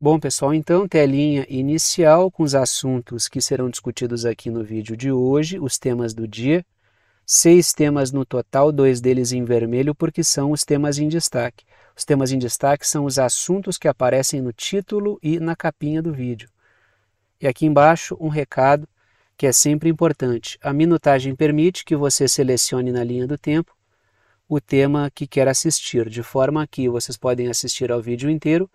Bom, pessoal, então, telinha inicial com os assuntos que serão discutidos aqui no vídeo de hoje, os temas do dia. 6 temas no total, 2 deles em vermelho, porque são os temas em destaque. Os temas em destaque são os assuntos que aparecem no título e na capinha do vídeo. E aqui embaixo, um recado que é sempre importante. A minutagem permite que você selecione na linha do tempo o tema que quer assistir, de forma que vocês podem assistir ao vídeo inteiro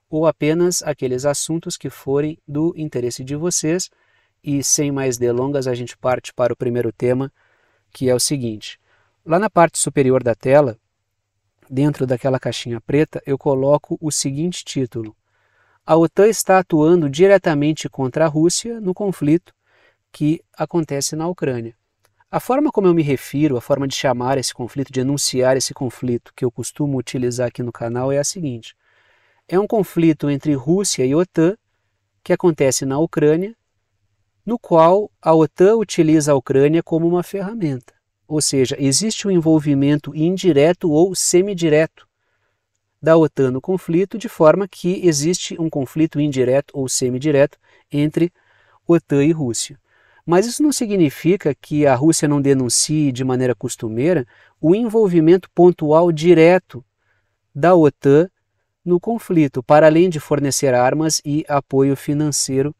ou apenas aqueles assuntos que forem do interesse de vocês. E sem mais delongas, a gente parte para o primeiro tema, que é o seguinte. Lá na parte superior da tela, dentro daquela caixinha preta, eu coloco o seguinte título: a OTAN está atuando diretamente contra a Rússia no conflito que acontece na Ucrânia. A forma como eu me refiro, a forma de chamar esse conflito, de enunciar esse conflito que eu costumo utilizar aqui no canal é a seguinte: é um conflito entre Rússia e OTAN que acontece na Ucrânia, no qual a OTAN utiliza a Ucrânia como uma ferramenta. Ou seja, existe um envolvimento indireto ou semidireto da OTAN no conflito, de forma que existe um conflito indireto ou semidireto entre OTAN e Rússia. Mas isso não significa que a Rússia não denuncie de maneira costumeira o envolvimento pontual direto da OTAN no conflito, para além de fornecer armas e apoio financeiro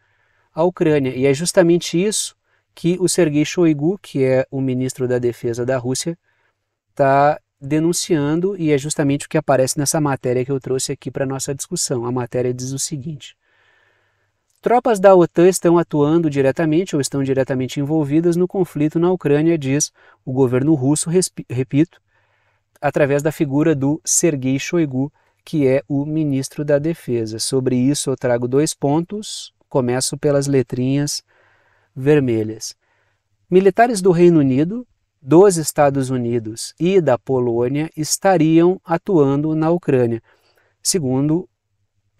à Ucrânia. E é justamente isso que o Sergei Shoigu, que é o ministro da Defesa da Rússia, está denunciando, e é justamente o que aparece nessa matéria que eu trouxe aqui para a nossa discussão. A matéria diz o seguinte: tropas da OTAN estão atuando diretamente ou estão diretamente envolvidas no conflito na Ucrânia, diz o governo russo, repito, através da figura do Sergei Shoigu, que é o ministro da Defesa. Sobre isso eu trago 2 pontos, começo pelas letrinhas vermelhas. Militares do Reino Unido, dos Estados Unidos e da Polônia estariam atuando na Ucrânia, segundo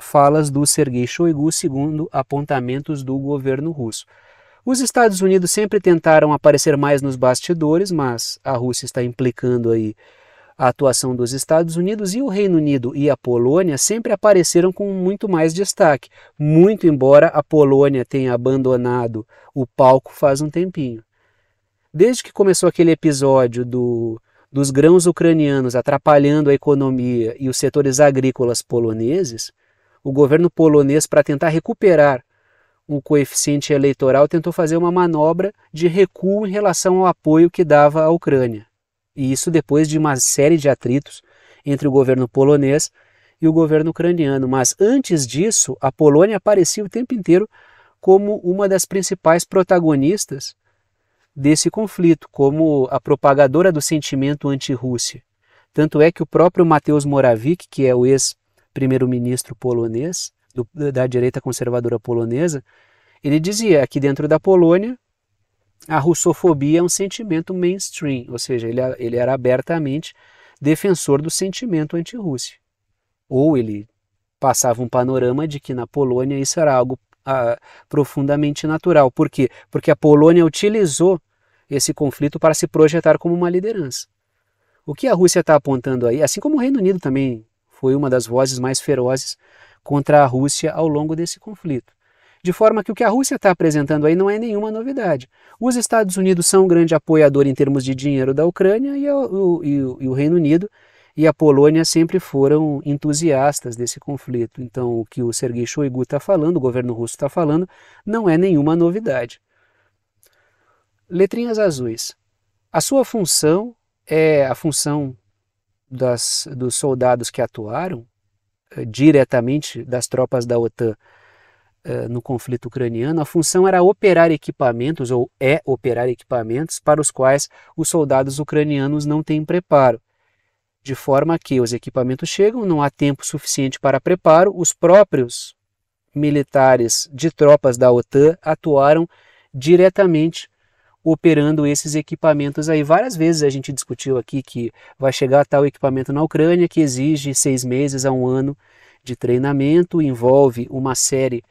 falas do Sergei Shoigu, segundo apontamentos do governo russo. Os Estados Unidos sempre tentaram aparecer mais nos bastidores, mas a Rússia está implicando aí a atuação dos Estados Unidos, e o Reino Unido e a Polônia sempre apareceram com muito mais destaque, muito embora a Polônia tenha abandonado o palco faz um tempinho. Desde que começou aquele episódio dos grãos ucranianos atrapalhando a economia e os setores agrícolas poloneses, o governo polonês, para tentar recuperar o coeficiente eleitoral, tentou fazer uma manobra de recuo em relação ao apoio que dava à Ucrânia. E isso depois de uma série de atritos entre o governo polonês e o governo ucraniano. Mas antes disso, a Polônia aparecia o tempo inteiro como uma das principais protagonistas desse conflito, como a propagadora do sentimento anti-Rússia. Tanto é que o próprio Mateusz Morawiecki, que é o ex-primeiro-ministro polonês, da direita conservadora polonesa, ele dizia que dentro da Polônia a russofobia é um sentimento mainstream, ou seja, ele era abertamente defensor do sentimento anti-Rússia. Ou ele passava um panorama de que na Polônia isso era algo profundamente natural. Por quê? Porque a Polônia utilizou esse conflito para se projetar como uma liderança. O que a Rússia está apontando aí, assim como o Reino Unido também foi uma das vozes mais ferozes contra a Rússia ao longo desse conflito. De forma que o que a Rússia está apresentando aí não é nenhuma novidade. Os Estados Unidos são um grande apoiador em termos de dinheiro da Ucrânia, e o Reino Unido e a Polônia sempre foram entusiastas desse conflito. Então o que o Sergei Shoigu está falando, o governo russo está falando, não é nenhuma novidade. Letrinhas azuis. A sua função é a função dos soldados que atuaram diretamente, das tropas da OTAN, no conflito ucraniano. A função era operar equipamentos, ou é operar equipamentos, para os quais os soldados ucranianos não têm preparo. De forma que os equipamentos chegam, não há tempo suficiente para preparo, os próprios militares de tropas da OTAN atuaram diretamente operando esses equipamentos aí. Várias vezes a gente discutiu aqui que vai chegar tal equipamento na Ucrânia que exige 6 meses a 1 ano de treinamento, envolve uma série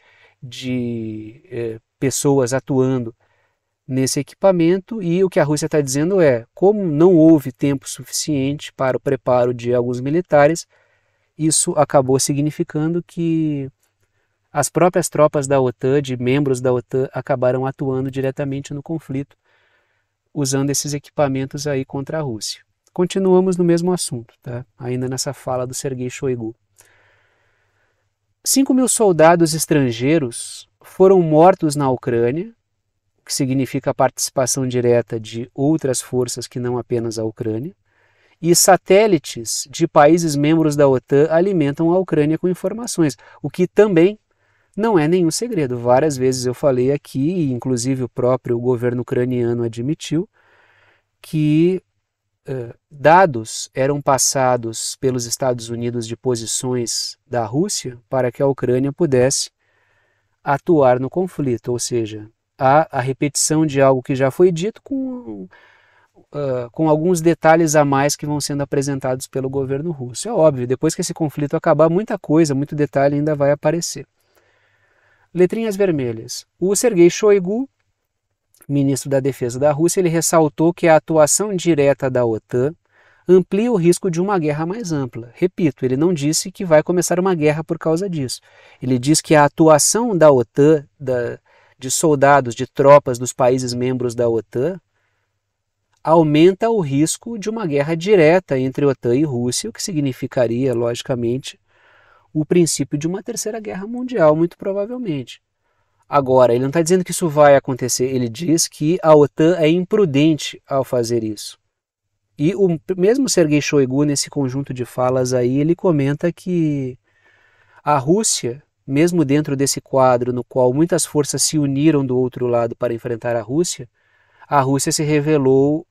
de pessoas atuando nesse equipamento, e o que a Rússia está dizendo é, como não houve tempo suficiente para o preparo de alguns militares, isso acabou significando que as próprias tropas da OTAN, de membros da OTAN, acabaram atuando diretamente no conflito, usando esses equipamentos aí contra a Rússia. Continuamos no mesmo assunto, tá? Ainda nessa fala do Sergei Shoigu. 5.000 soldados estrangeiros foram mortos na Ucrânia, o que significa a participação direta de outras forças que não apenas a Ucrânia, e satélites de países membros da OTAN alimentam a Ucrânia com informações, o que também não é nenhum segredo. Várias vezes eu falei aqui, inclusive o próprio governo ucraniano admitiu, que dados eram passados pelos Estados Unidos de posições da Rússia para que a Ucrânia pudesse atuar no conflito, ou seja, há a repetição de algo que já foi dito com alguns detalhes a mais que vão sendo apresentados pelo governo russo. É óbvio, depois que esse conflito acabar, muita coisa, muito detalhe ainda vai aparecer. Letrinhas vermelhas. O Sergei Shoigu, ministro da Defesa da Rússia, ele ressaltou que a atuação direta da OTAN amplia o risco de uma guerra mais ampla. Repito, ele não disse que vai começar uma guerra por causa disso. Ele diz que a atuação da OTAN, de soldados, de tropas dos países membros da OTAN, aumenta o risco de uma guerra direta entre OTAN e Rússia, o que significaria, logicamente, o princípio de uma terceira guerra mundial, muito provavelmente. Agora, ele não está dizendo que isso vai acontecer, ele diz que a OTAN é imprudente ao fazer isso. E o mesmo Sergei Shoigu, nesse conjunto de falas aí, ele comenta que a Rússia, mesmo dentro desse quadro no qual muitas forças se uniram do outro lado para enfrentar a Rússia se revelou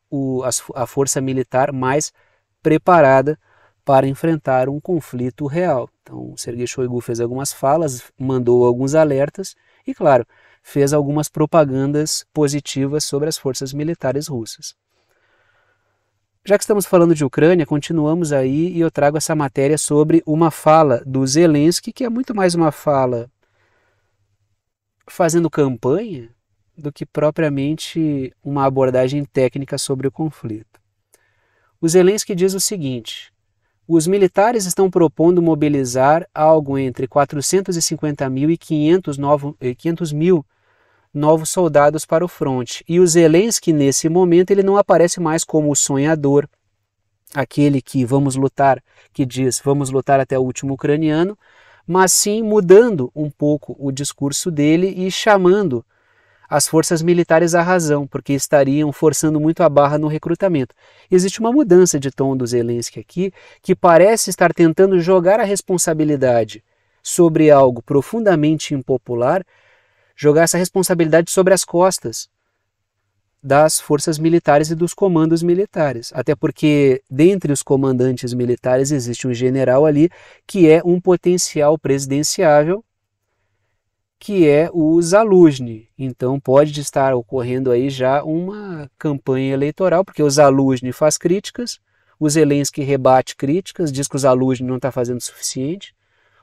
a força militar mais preparada para enfrentar um conflito real. Então, o Sergei Shoigu fez algumas falas, mandou alguns alertas e, claro, fez algumas propagandas positivas sobre as forças militares russas. Já que estamos falando de Ucrânia, continuamos aí e eu trago essa matéria sobre uma fala do Zelensky, que é muito mais uma fala fazendo campanha do que propriamente uma abordagem técnica sobre o conflito. O Zelensky diz o seguinte: os militares estão propondo mobilizar algo entre 450 mil e 500 mil novos soldados para o fronte. E o Zelensky, nesse momento, ele não aparece mais como o sonhador, aquele que diz vamos lutar até o último ucraniano, mas sim mudando um pouco o discurso dele e chamando as forças militares à razão, porque estariam forçando muito a barra no recrutamento. Existe uma mudança de tom do Zelensky aqui, que parece estar tentando jogar a responsabilidade sobre algo profundamente impopular, jogar essa responsabilidade sobre as costas das forças militares e dos comandos militares. Até porque, dentre os comandantes militares, existe um general ali que é um potencial presidenciável, que é o Zaluzhny. Então pode estar ocorrendo aí já uma campanha eleitoral, porque o Zaluzhny faz críticas, o Zelensky rebate críticas, diz que o Zaluzhny não está fazendo o suficiente,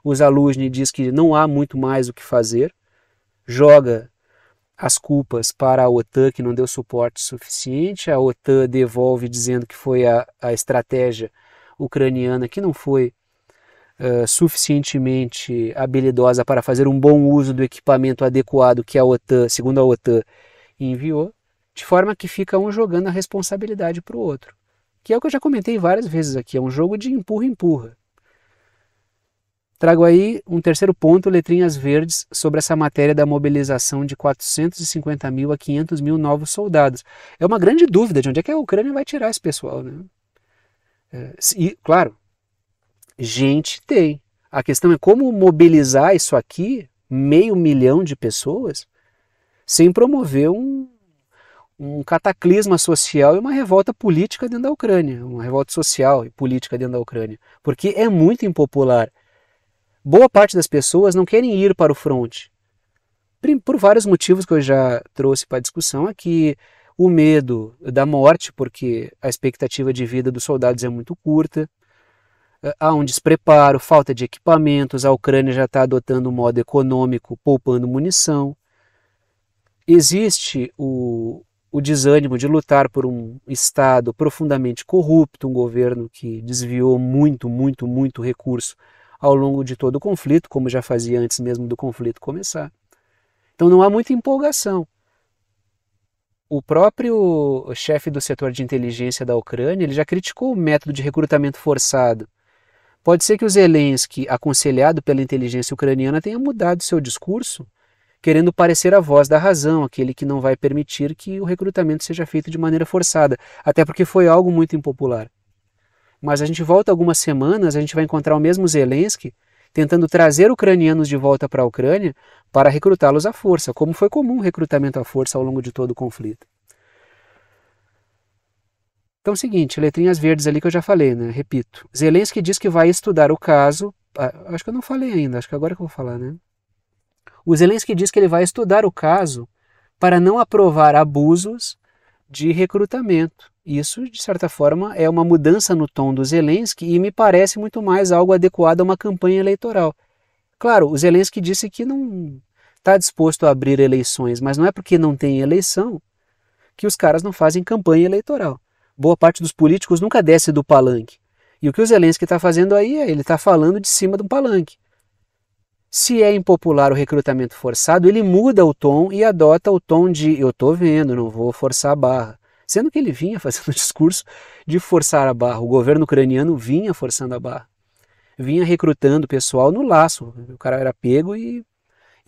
o Zaluzhny diz que não há muito mais o que fazer, joga as culpas para a OTAN, que não deu suporte suficiente, a OTAN devolve dizendo que foi a estratégia ucraniana que não foi suficientemente habilidosa para fazer um bom uso do equipamento adequado que a OTAN, segundo a OTAN, enviou, de forma que fica um jogando a responsabilidade para o outro. Que é o que eu já comentei várias vezes aqui, é um jogo de empurra-empurra. Trago aí um terceiro ponto, letrinhas verdes, sobre essa matéria da mobilização de 450 mil a 500 mil novos soldados. É uma grande dúvida de onde é que a Ucrânia vai tirar esse pessoal, né? E, claro, gente tem. A questão é como mobilizar isso aqui, 500 mil de pessoas, sem promover um cataclisma social e uma revolta política dentro da Ucrânia, uma revolta social e política dentro da Ucrânia, porque é muito impopular. Boa parte das pessoas não querem ir para o fronte, por vários motivos que eu já trouxe para a discussão aqui. O medo da morte, porque a expectativa de vida dos soldados é muito curta, há um despreparo, falta de equipamentos, a Ucrânia já está adotando um modo econômico, poupando munição. Existe o desânimo de lutar por um Estado profundamente corrupto, um governo que desviou muito recurso ao longo de todo o conflito, como já fazia antes mesmo do conflito começar. Então não há muita empolgação. O próprio chefe do setor de inteligência da Ucrânia, ele já criticou o método de recrutamento forçado. Pode ser que o Zelensky, aconselhado pela inteligência ucraniana, tenha mudado seu discurso, querendo parecer a voz da razão, aquele que não vai permitir que o recrutamento seja feito de maneira forçada, até porque foi algo muito impopular. Mas a gente volta algumas semanas, a gente vai encontrar o mesmo Zelensky tentando trazer ucranianos de volta para a Ucrânia para recrutá-los à força, como foi comum o recrutamento à força ao longo de todo o conflito. Então é o seguinte, letrinhas verdes ali que eu já falei, né? Repito. Zelensky diz que vai estudar o caso. Acho que eu não falei ainda, acho que agora que eu vou falar, né? O Zelensky diz que ele vai estudar o caso para não aprovar abusos de recrutamento. Isso, de certa forma, é uma mudança no tom do Zelensky e me parece muito mais algo adequado a uma campanha eleitoral. Claro, o Zelensky disse que não está disposto a abrir eleições, mas não é porque não tem eleição que os caras não fazem campanha eleitoral. Boa parte dos políticos nunca desce do palanque. E o que o Zelensky está fazendo aí é, ele está falando de cima de um palanque. Se é impopular o recrutamento forçado, ele muda o tom e adota o tom de eu estou vendo, não vou forçar a barra. Sendo que ele vinha fazendo o discurso de forçar a barra. O governo ucraniano vinha forçando a barra. Vinha recrutando pessoal no laço. O cara era pego e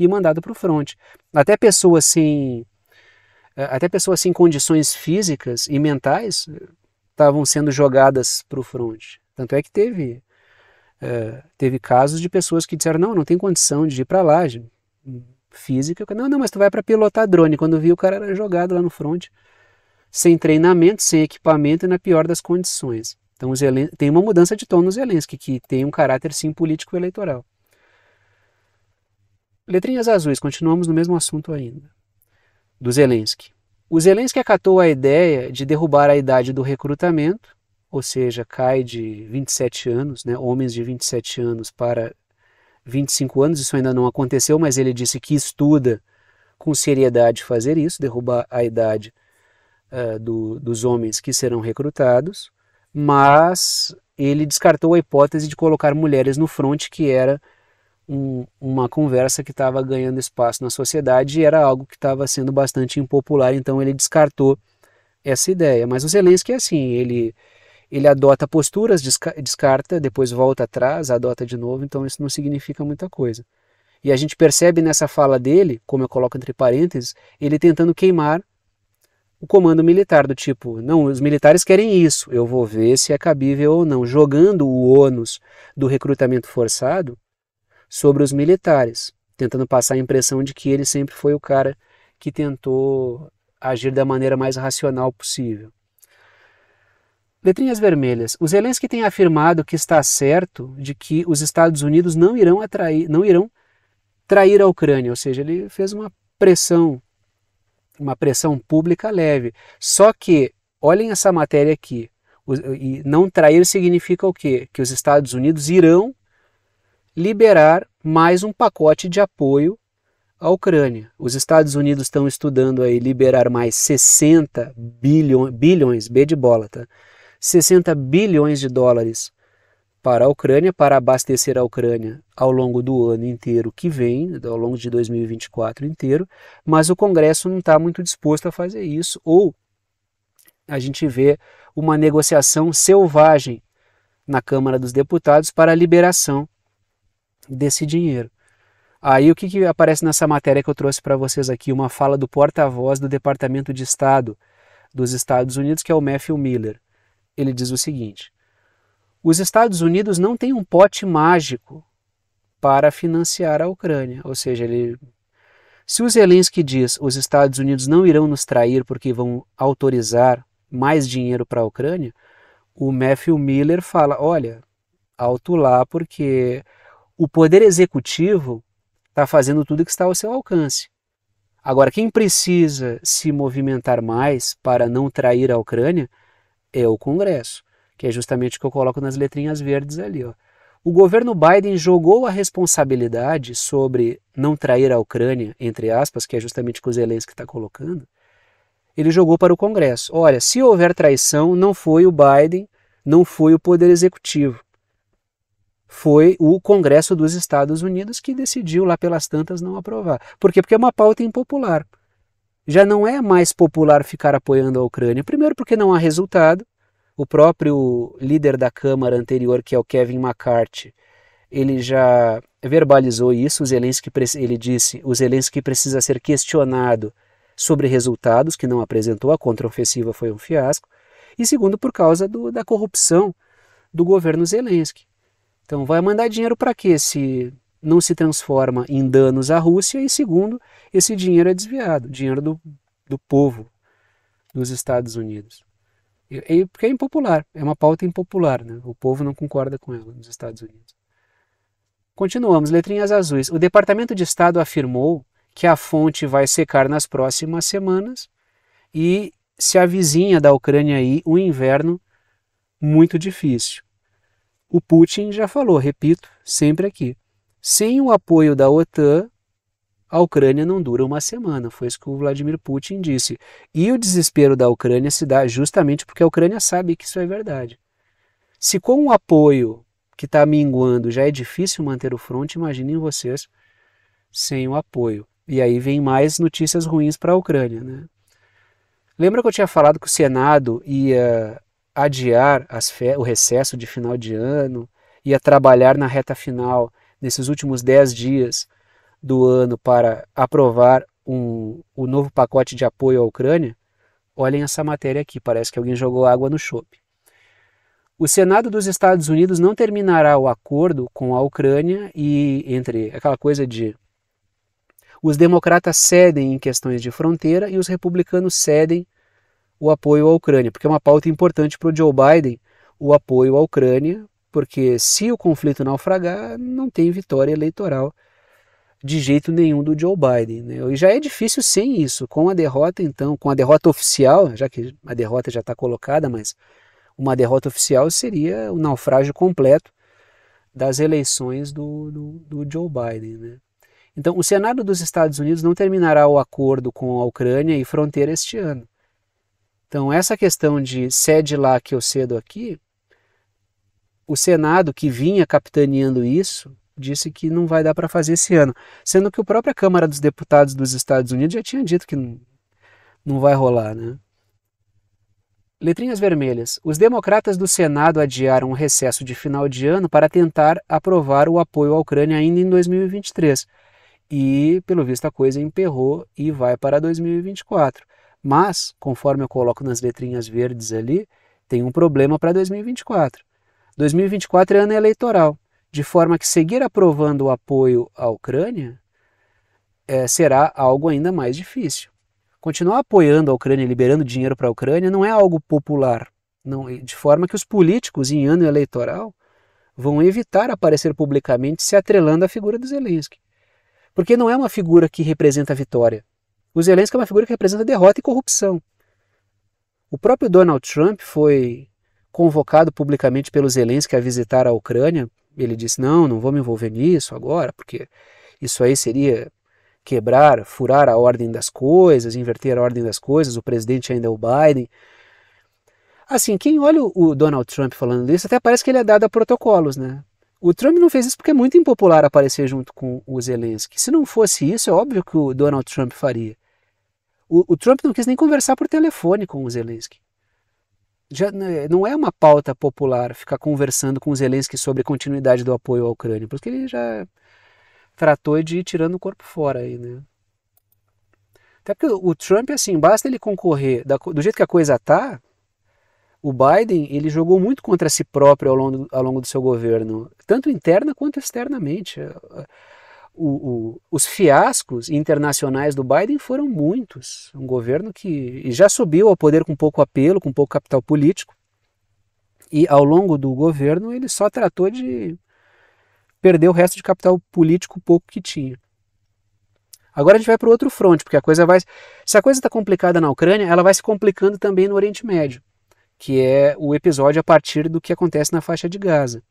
mandado para o fronte. Até pessoas sem condições físicas e mentais estavam sendo jogadas para o fronte. Tanto é que teve casos de pessoas que disseram, não tem condição de ir para lá, física. Não, mas tu vai para pilotar drone. Quando viu, o cara era jogado lá no fronte, sem treinamento, sem equipamento e na pior das condições. Então tem uma mudança de tom no Zelensky, que tem um caráter sim político-eleitoral. Letrinhas azuis, continuamos no mesmo assunto ainda, do Zelensky. O Zelensky acatou a ideia de derrubar a idade do recrutamento, ou seja, cai de 27 anos, né, homens de 27 anos para 25 anos, isso ainda não aconteceu, mas ele disse que estuda com seriedade fazer isso, derrubar a idade dos homens que serão recrutados, mas ele descartou a hipótese de colocar mulheres no fronte, que era uma conversa que estava ganhando espaço na sociedade e era algo que estava sendo bastante impopular, então ele descartou essa ideia. Mas o Zelensky é assim, ele adota posturas, descarta, depois volta atrás, adota de novo, então isso não significa muita coisa. E a gente percebe nessa fala dele, como eu coloco entre parênteses, ele tentando queimar o comando militar, do tipo, não, os militares querem isso, eu vou ver se é cabível ou não, jogando o ônus do recrutamento forçado sobre os militares, tentando passar a impressão de que ele sempre foi o cara que tentou agir da maneira mais racional possível. Letrinhas vermelhas. O Zelensky tem afirmado que está certo de que os Estados Unidos não irão trair a Ucrânia, ou seja, ele fez uma pressão pública leve. Só que, olhem essa matéria aqui, e não trair significa o quê? Que os Estados Unidos irão liberar mais um pacote de apoio à Ucrânia. Os Estados Unidos estão estudando aí liberar mais 60 bilhões, B de bola, tá? 60 bilhões de dólares para a Ucrânia, para abastecer a Ucrânia ao longo do ano inteiro que vem, ao longo de 2024 inteiro, mas o Congresso não está muito disposto a fazer isso, ou a gente vê uma negociação selvagem na Câmara dos Deputados para a liberação desse dinheiro. Aí o que aparece nessa matéria que eu trouxe para vocês aqui? Uma fala do porta-voz do Departamento de Estado dos Estados Unidos, que é o Matthew Miller. Ele diz o seguinte: os Estados Unidos não têm um pote mágico para financiar a Ucrânia. Ou seja, se o Zelensky diz os Estados Unidos não irão nos trair porque vão autorizar mais dinheiro para a Ucrânia, o Matthew Miller fala, olha, alto lá, porque o poder executivo está fazendo tudo que está ao seu alcance. Agora, quem precisa se movimentar mais para não trair a Ucrânia é o Congresso, que é justamente o que eu coloco nas letrinhas verdes ali. Ó. O governo Biden jogou a responsabilidade sobre não trair a Ucrânia, entre aspas, que é justamente o que o Zelensky está colocando, ele jogou para o Congresso. Olha, se houver traição, não foi o Biden, não foi o Poder Executivo. foi o Congresso dos Estados Unidos que decidiu lá pelas tantas não aprovar. Por quê? Porque é uma pauta impopular. Já não é mais popular ficar apoiando a Ucrânia. Primeiro porque não há resultado. O próprio líder da Câmara anterior, que é o Kevin McCarthy, ele já verbalizou isso. Ele disse que o Zelensky precisa ser questionado sobre resultados que não apresentou. A contraofensiva foi um fiasco. E segundo, por causa da corrupção do governo Zelensky. Então vai mandar dinheiro para quê se não se transforma em danos à Rússia? E segundo, esse dinheiro é desviado, dinheiro do povo dos Estados Unidos. Porque é impopular, é uma pauta impopular, né? O povo não concorda com ela nos Estados Unidos. Continuamos, letrinhas azuis. O Departamento de Estado afirmou que a fonte vai secar nas próximas semanas e se avizinha da Ucrânia aí um inverno muito difícil. O Putin já falou, repito, sempre aqui, sem o apoio da OTAN, a Ucrânia não dura uma semana. Foi isso que o Vladimir Putin disse. E o desespero da Ucrânia se dá justamente porque a Ucrânia sabe que isso é verdade. Se com o apoio que está minguando já é difícil manter o fronte, imaginem vocês sem o apoio. E aí vem mais notícias ruins para a Ucrânia, né? Lembra que eu tinha falado que o Senado ia adiar o recesso de final de ano, ia trabalhar na reta final, nesses últimos 10 dias do ano, para aprovar o novo pacote de apoio à Ucrânia? Olhem essa matéria aqui, parece que alguém jogou água no chope. O Senado dos Estados Unidos não terminará o acordo com a Ucrânia e entre aquela coisa de os democratas cedem em questões de fronteira e os republicanos cedem o apoio à Ucrânia, porque é uma pauta importante para o Joe Biden, o apoio à Ucrânia, porque se o conflito naufragar, não tem vitória eleitoral de jeito nenhum do Joe Biden, né? E já é difícil sem isso, com a derrota então, com a derrota oficial, já que a derrota já está colocada, mas uma derrota oficial seria o naufrágio completo das eleições do Joe Biden, né? Então, o Senado dos Estados Unidos não terminará o acordo com a Ucrânia e fronteira este ano. Então, essa questão de cede lá que eu cedo aqui, o Senado, que vinha capitaneando isso, disse que não vai dar para fazer esse ano. Sendo que a própria Câmara dos Deputados dos Estados Unidos já tinha dito que não vai rolar, né? Letrinhas vermelhas. Os democratas do Senado adiaram o recesso de final de ano para tentar aprovar o apoio à Ucrânia ainda em 2023. E, pelo visto, a coisa emperrou e vai para 2024. Mas, conforme eu coloco nas letrinhas verdes ali, tem um problema para 2024. 2024 é ano eleitoral, de forma que seguir aprovando o apoio à Ucrânia será algo ainda mais difícil. Continuar apoiando a Ucrânia, liberando dinheiro para a Ucrânia, não é algo popular, de forma que os políticos em ano eleitoral vão evitar aparecer publicamente se atrelando à figura do Zelensky. Porque não é uma figura que representa a vitória. O Zelensky é uma figura que representa derrota e corrupção. O próprio Donald Trump foi convocado publicamente pelo Zelensky a visitar a Ucrânia. Ele disse, não vou me envolver nisso agora, porque isso aí seria furar a ordem das coisas, inverter a ordem das coisas, o presidente ainda é o Biden. Assim, quem olha o Donald Trump falando isso, até parece que ele é dado a protocolos, né? O Trump não fez isso porque é muito impopular aparecer junto com o Zelensky. Se não fosse isso, é óbvio que o Donald Trump faria. O Trump não quis nem conversar por telefone com o Zelensky. Já não é uma pauta popular ficar conversando com o Zelensky sobre a continuidade do apoio à Ucrânia, porque ele já tratou de ir tirando o corpo fora aí, né? Até porque o Trump, assim, basta ele concorrer do jeito que a coisa tá. O Biden, ele jogou muito contra si próprio ao longo do seu governo, tanto interna quanto externamente. Os fiascos internacionais do Biden foram muitos. Um governo que já subiu ao poder com pouco apelo, com pouco capital político, e ao longo do governo ele só tratou de perder o resto de capital político pouco que tinha. Agora a gente vai para o outro fronte, porque se a coisa está complicada na Ucrânia, ela vai se complicando também no Oriente Médio, que é o episódio a partir do que acontece na faixa de Gaza.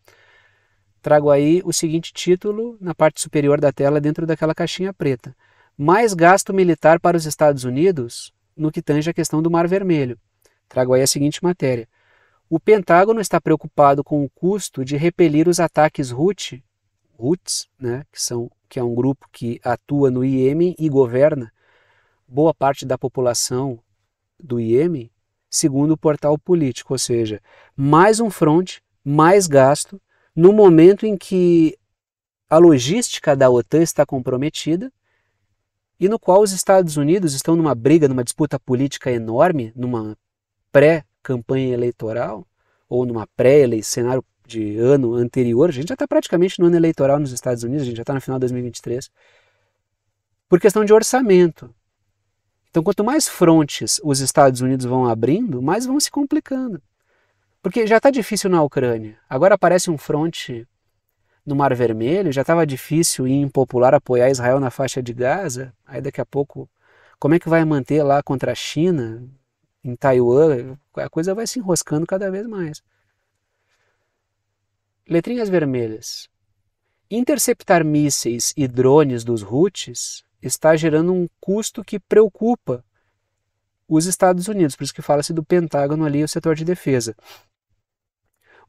Trago aí o seguinte título na parte superior da tela, dentro daquela caixinha preta. Mais gasto militar para os Estados Unidos no que tange a questão do Mar Vermelho. Trago aí a seguinte matéria. O Pentágono está preocupado com o custo de repelir os ataques Houthis, né, que é um grupo que atua no Iêmen e governa boa parte da população do Iêmen, segundo o portal político, ou seja, mais um fronte, mais gasto, no momento em que a logística da OTAN está comprometida e no qual os Estados Unidos estão numa briga, numa disputa política enorme, numa pré-campanha eleitoral, ou numa cenário de ano anterior. A gente já está praticamente no ano eleitoral nos Estados Unidos, a gente já está no final de 2023, por questão de orçamento. Então, quanto mais frontes os Estados Unidos vão abrindo, mais vão se complicando. Porque já está difícil na Ucrânia, agora aparece um fronte no Mar Vermelho, já estava difícil e impopular apoiar Israel na faixa de Gaza, aí daqui a pouco, como é que vai manter lá contra a China, em Taiwan? A coisa vai se enroscando cada vez mais. Letrinhas vermelhas. Interceptar mísseis e drones dos Houthis está gerando um custo que preocupa os Estados Unidos, por isso que fala-se do Pentágono ali, o setor de defesa.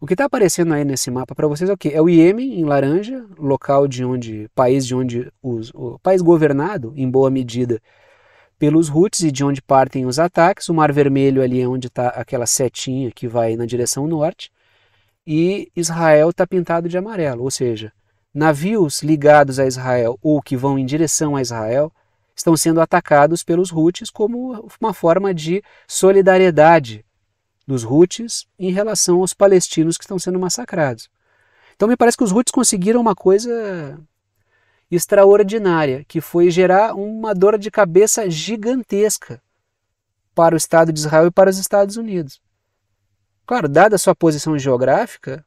O que está aparecendo aí nesse mapa para vocês é o quê? É o Iêmen em laranja, país governado em boa medida pelos Houthis e de onde partem os ataques. O Mar Vermelho ali é onde está aquela setinha que vai na direção norte, e Israel está pintado de amarelo, ou seja, navios ligados a Israel ou que vão em direção a Israel estão sendo atacados pelos Houthis como uma forma de solidariedade dos Houthis em relação aos palestinos que estão sendo massacrados. Então me parece que os Houthis conseguiram uma coisa extraordinária, que foi gerar uma dor de cabeça gigantesca para o Estado de Israel e para os Estados Unidos. Claro, dada a sua posição geográfica,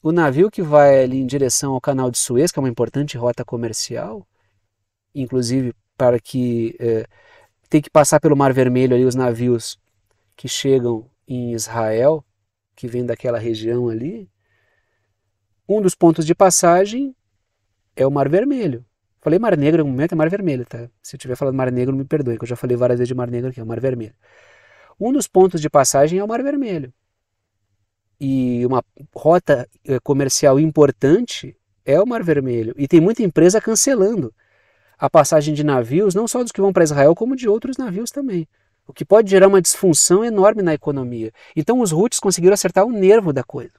o navio que vai ali em direção ao Canal de Suez, que é uma importante rota comercial, inclusive para que tem que passar pelo Mar Vermelho ali os navios que chegam em Israel, que vem daquela região ali, um dos pontos de passagem é o Mar Vermelho. Falei Mar Negro, no momento é Mar Vermelho, tá? Se eu estiver falando Mar Negro, me perdoe, que eu já falei várias vezes de Mar Negro aqui, é o Mar Vermelho. Um dos pontos de passagem é o Mar Vermelho. E uma rota comercial importante é o Mar Vermelho. E tem muita empresa cancelando a passagem de navios, não só dos que vão para Israel, como de outros navios também. O que pode gerar uma disfunção enorme na economia. Então os Houthis conseguiram acertar o nervo da coisa.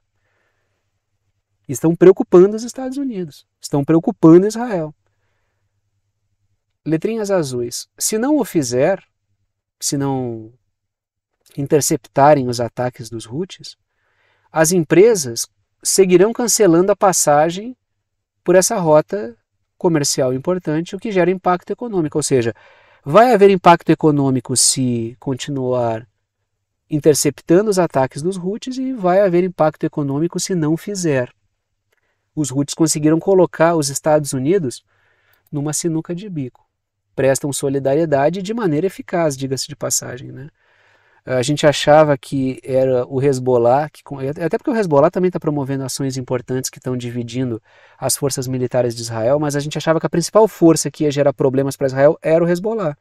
Estão preocupando os Estados Unidos. Estão preocupando Israel. Letrinhas azuis. Se não o fizer, se não interceptarem os ataques dos Houthis, as empresas seguirão cancelando a passagem por essa rota comercial importante, o que gera impacto econômico. Ou seja, vai haver impacto econômico se continuar interceptando os ataques dos Houthis e vai haver impacto econômico se não fizer. Os Houthis conseguiram colocar os Estados Unidos numa sinuca de bico. Prestam solidariedade de maneira eficaz, diga-se de passagem, né? A gente achava que era o Hezbollah, até porque o Hezbollah também está promovendo ações importantes que estão dividindo as forças militares de Israel, mas a gente achava que a principal força que ia gerar problemas para Israel era o Hezbollah.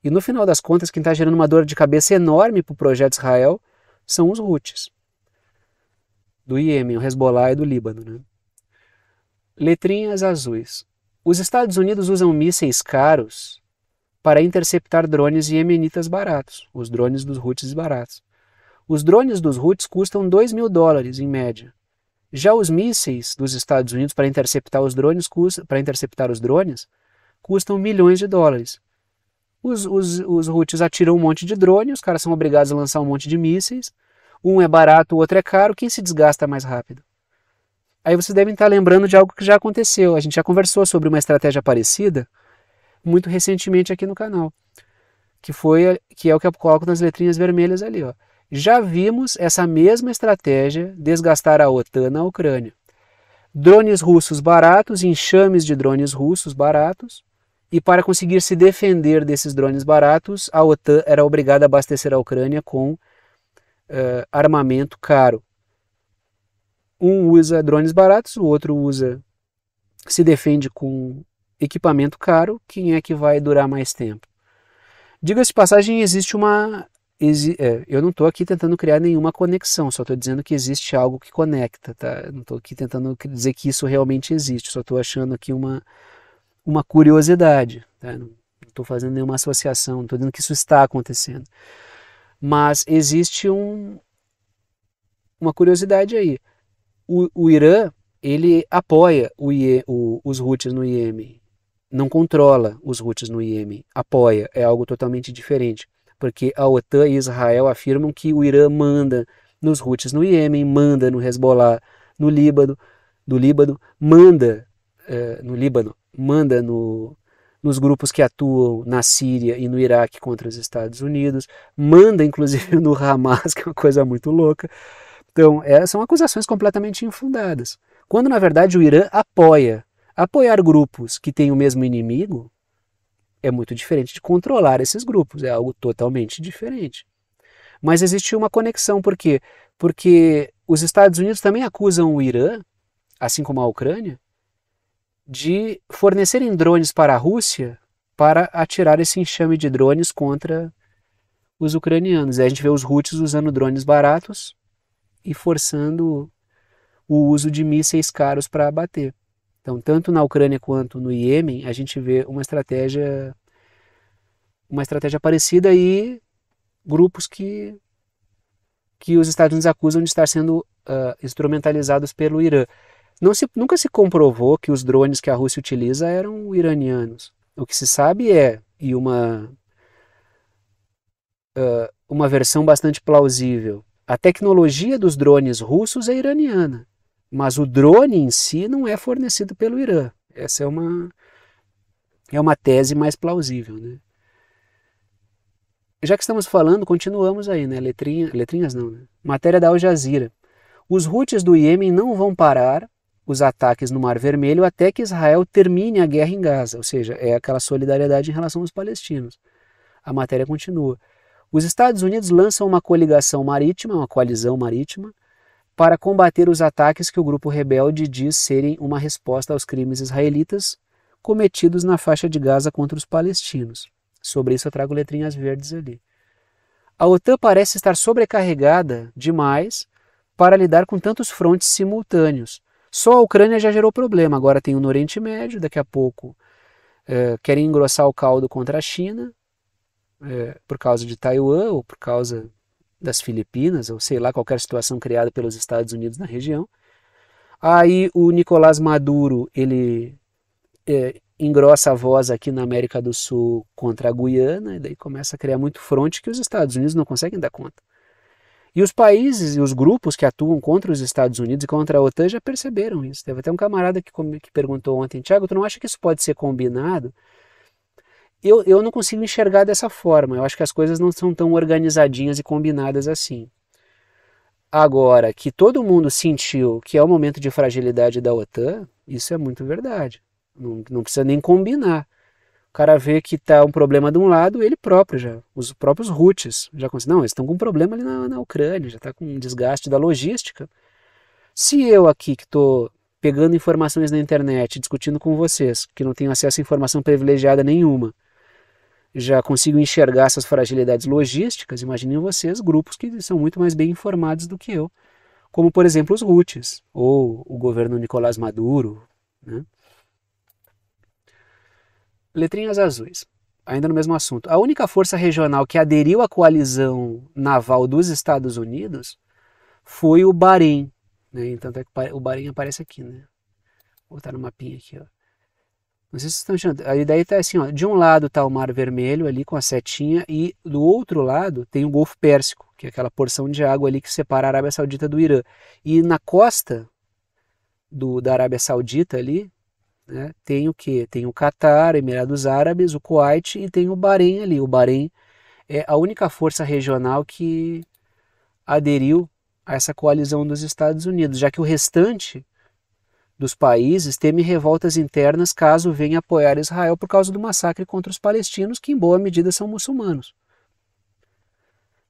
E no final das contas, quem está gerando uma dor de cabeça enorme para o projeto Israel são os Houthis, do Iêmen, o Hezbollah e do Líbano, né? Letrinhas azuis. Os Estados Unidos usam mísseis caros para interceptar drones iemenitas baratos, os drones dos Houthis baratos. Os drones dos Houthis custam $2.000 em média. Já os mísseis dos Estados Unidos para interceptar os drones custam milhões de dólares. Os Houthis atiram um monte de drone, os caras são obrigados a lançar um monte de mísseis. Um é barato, o outro é caro, quem se desgasta mais rápido? Aí vocês devem estar lembrando de algo que já aconteceu. A gente já conversou sobre uma estratégia parecida muito recentemente aqui no canal, que é o que eu coloco nas letrinhas vermelhas ali, ó. Já vimos essa mesma estratégia desgastar a OTAN na Ucrânia. Drones russos baratos, enxames de drones russos baratos, e para conseguir se defender desses drones baratos, a OTAN era obrigada a abastecer a Ucrânia com armamento caro. Um usa drones baratos, o outro se defende com equipamento caro. Quem é que vai durar mais tempo? Diga-se de passagem, existe uma eu não estou aqui tentando criar nenhuma conexão, só estou dizendo que existe algo que conecta, tá? Eu não estou aqui tentando dizer que isso realmente existe, só estou achando aqui uma curiosidade, tá? Não estou fazendo nenhuma associação, não estou dizendo que isso está acontecendo. Mas existe uma curiosidade aí. O Irã, ele apoia os Houthis no Iêmen, não controla os Houthis no Iêmen, apoia, é algo totalmente diferente, porque a OTAN e Israel afirmam que o Irã manda nos Houthis no Iêmen, manda no Hezbollah no Líbano, manda no Líbano, manda nos grupos que atuam na Síria e no Iraque contra os Estados Unidos, manda inclusive no Hamas, que é uma coisa muito louca. Então, são acusações completamente infundadas. Quando, na verdade, o Irã apoia. Apoiar grupos que têm o mesmo inimigo é muito diferente de controlar esses grupos, é algo totalmente diferente. Mas existe uma conexão, por quê? Porque os Estados Unidos também acusam o Irã, assim como a Ucrânia, de fornecerem drones para a Rússia para atirar esse enxame de drones contra os ucranianos. Aí a gente vê os Houthis usando drones baratos e forçando o uso de mísseis caros para abater. Então, tanto na Ucrânia quanto no Iêmen, a gente vê uma estratégia parecida e grupos que os Estados Unidos acusam de estar sendo instrumentalizados pelo Irã. Nunca se comprovou que os drones que a Rússia utiliza eram iranianos. O que se sabe e uma versão bastante plausível, a tecnologia dos drones russos é iraniana, mas o drone em si não é fornecido pelo Irã. Essa é uma tese mais plausível, né? Já que estamos falando, continuamos aí, né? Letrinhas não, né? Matéria da Al Jazeera. Os Houthis do Iêmen não vão parar os ataques no Mar Vermelho até que Israel termine a guerra em Gaza, ou seja, é aquela solidariedade em relação aos palestinos. A matéria continua. Os Estados Unidos lançam uma coalizão marítima, para combater os ataques que o grupo rebelde diz serem uma resposta aos crimes israelitas cometidos na faixa de Gaza contra os palestinos. Sobre isso eu trago letrinhas verdes ali. A OTAN parece estar sobrecarregada demais para lidar com tantos frontes simultâneos. Só a Ucrânia já gerou problema, agora tem o no Oriente Médio, daqui a pouco querem engrossar o caldo contra a China, por causa de Taiwan ou por causa das Filipinas, ou sei lá, qualquer situação criada pelos Estados Unidos na região. Aí o Nicolás Maduro, ele engrossa a voz aqui na América do Sul contra a Guiana, e daí começa a criar muito fronte que os Estados Unidos não conseguem dar conta. E os países e os grupos que atuam contra os Estados Unidos e contra a OTAN já perceberam isso. Teve até um camarada que perguntou ontem, Tiago, tu não acha que isso pode ser combinado? Eu não consigo enxergar dessa forma, eu acho que as coisas não são tão organizadinhas e combinadas assim. Agora, que todo mundo sentiu que é o momento de fragilidade da OTAN, isso é muito verdade. Não precisa nem combinar. O cara vê que está um problema de um lado, ele próprio já, os próprios Houthis, já conseguem, não, eles estão com um problema ali na Ucrânia, já está com um desgaste da logística. Se eu aqui que estou pegando informações na internet, discutindo com vocês, que não tenho acesso a informação privilegiada nenhuma, já consigo enxergar essas fragilidades logísticas, imaginem vocês grupos que são muito mais bem informados do que eu, como por exemplo os Houthis, ou o governo Nicolás Maduro, né? Letrinhas azuis, ainda no mesmo assunto. A única força regional que aderiu à coalizão naval dos Estados Unidos foi o Bahrein, né? Então o Bahrein aparece aqui, né? Vou botar no mapinha aqui, ó. Não sei se vocês estão enxergando. A ideia está assim, ó, de um lado está o Mar Vermelho ali com a setinha e do outro lado tem o Golfo Pérsico, que é aquela porção de água ali que separa a Arábia Saudita do Irã. E na costa da Arábia Saudita ali, né, tem o quê? Tem o Catar, Emirados Árabes, o Kuwait e tem o Bahrein ali. O Bahrein é a única força regional que aderiu a essa coalizão dos Estados Unidos, já que o restante dos países teme revoltas internas caso venha apoiar Israel por causa do massacre contra os palestinos, que em boa medida são muçulmanos.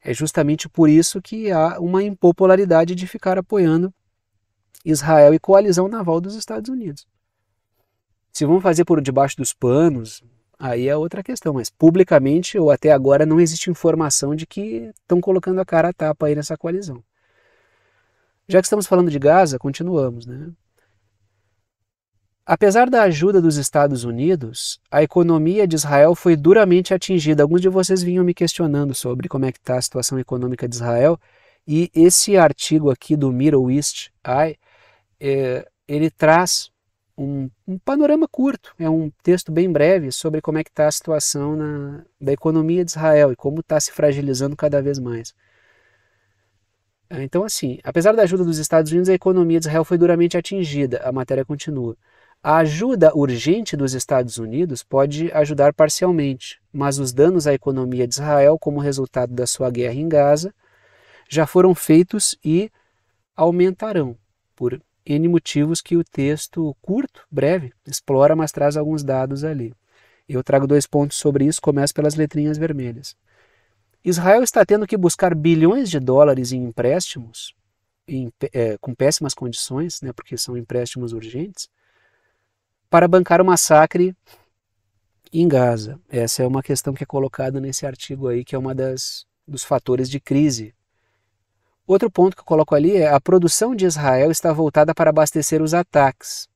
É justamente por isso que há uma impopularidade de ficar apoiando Israel e coalizão naval dos Estados Unidos. Se vão fazer por debaixo dos panos, aí é outra questão, mas publicamente ou até agora não existe informação de que estão colocando a cara a tapa aí nessa coalizão. Já que estamos falando de Gaza, continuamos, né? Apesar da ajuda dos Estados Unidos, a economia de Israel foi duramente atingida. Alguns de vocês vinham me questionando sobre como é que está a situação econômica de Israel, e esse artigo aqui do Middle East Eye, ele traz um panorama curto, é um texto bem breve sobre como é que está a situação da economia de Israel e como está se fragilizando cada vez mais. Então, assim, apesar da ajuda dos Estados Unidos, a economia de Israel foi duramente atingida. A matéria continua. A ajuda urgente dos Estados Unidos pode ajudar parcialmente, mas os danos à economia de Israel, como resultado da sua guerra em Gaza, já foram feitos e aumentarão, por N motivos que o texto curto, breve, explora, mas traz alguns dados ali. Eu trago 2 pontos sobre isso, começo pelas letrinhas vermelhas. Israel está tendo que buscar bilhões de dólares em empréstimos, com péssimas condições, né, porque são empréstimos urgentes, para bancar o massacre em Gaza. Essa é uma questão que é colocada nesse artigo aí, que é uma dos fatores de crise. Outro ponto que eu coloco ali é a produção de Israel está voltada para abastecer os ataques,